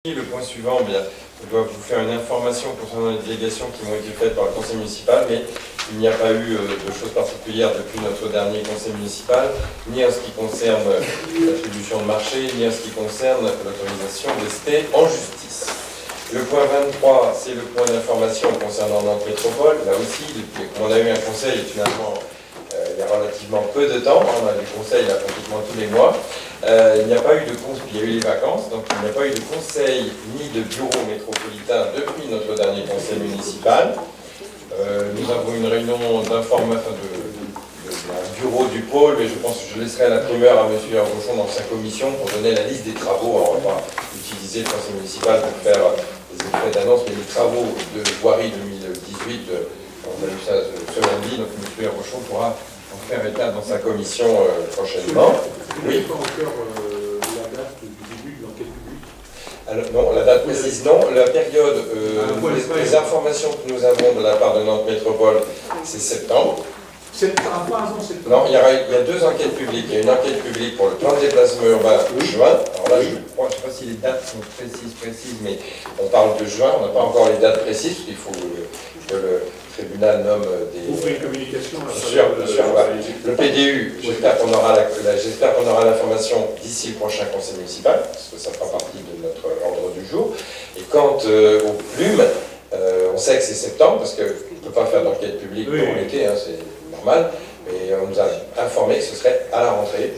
Le point suivant, je dois vous faire une information concernant les délégations qui m'ont été faites par le conseil municipal, mais il n'y a pas eu de choses particulières depuis notre dernier conseil municipal, ni en ce qui concerne l'attribution de marché, ni en ce qui concerne l'autorisation de rester en justice. Le point 23, c'est le point d'information concernant Nantes Métropole. Là aussi, depuis qu'on a eu un conseil, finalement, il y a relativement peu de temps, on a des conseils là, pratiquement tous les mois. Il n'y a pas eu de conseil, il y a eu les vacances, donc il n'y a pas eu de conseil ni de bureau métropolitain depuis notre dernier conseil municipal. Nous avons une réunion d'information d'un bureau du pôle, mais je pense que je laisserai la primeur à M. Herbochon dans sa commission pour donner la liste des travaux. Alors, on va pas utiliser le conseil municipal pour faire des effets d'annonce, mais les travaux de voirie 2018, on a eu ça ce lundi, donc M. Herbochon pourra en faire état dans sa commission prochainement. Oui. Pas encore la date du début, dans quel public? Alors, non, la date précise, non. La période, les informations que nous avons de la part de Nantes Métropole, c'est septembre. Non, il y a deux enquêtes publiques. Il y a une enquête publique pour le plan de déplacement urbain juin. Alors là, je ne sais pas si les dates sont précises, mais on parle de juin. On n'a pas encore les dates précises, parce qu'il faut que le tribunal nomme des... Vous ferez une communication Bien sûr. Le PDU, j'espère qu'on aura l'information d'ici le prochain conseil municipal, parce que ça fera partie de notre ordre du jour. Et quant aux plumes, on sait que c'est septembre, parce qu'on ne peut pas faire d'enquête publique pour l'été, hein, c'est normal, mais on nous a informé que ce serait à la rentrée,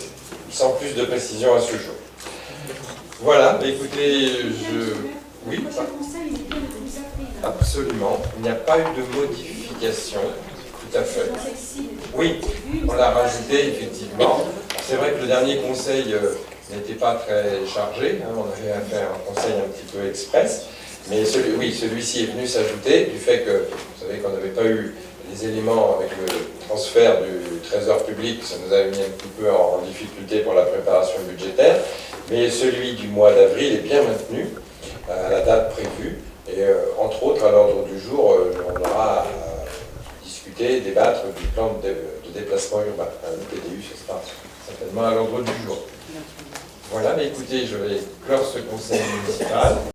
sans plus de précision à ce jour. Voilà, écoutez, oui, absolument, il n'y a pas eu de modification, tout à fait. Oui, on l'a rajouté, effectivement. C'est vrai que le dernier conseil n'était pas très chargé, hein, on avait à faire un conseil un petit peu express, mais celui-ci est venu s'ajouter du fait que, vous savez qu'on n'avait pas eu les éléments avec le transfert du trésor public, ça nous a mis un petit peu en difficulté pour la préparation budgétaire, mais celui du mois d'avril est bien maintenu à la date prévue, et entre autres, à l'ordre du jour, on aura à discuter, débattre du plan de déplacement urbain. Le PDU, ce sera certainement à l'ordre du jour. Voilà, mais écoutez, je vais clore ce conseil municipal.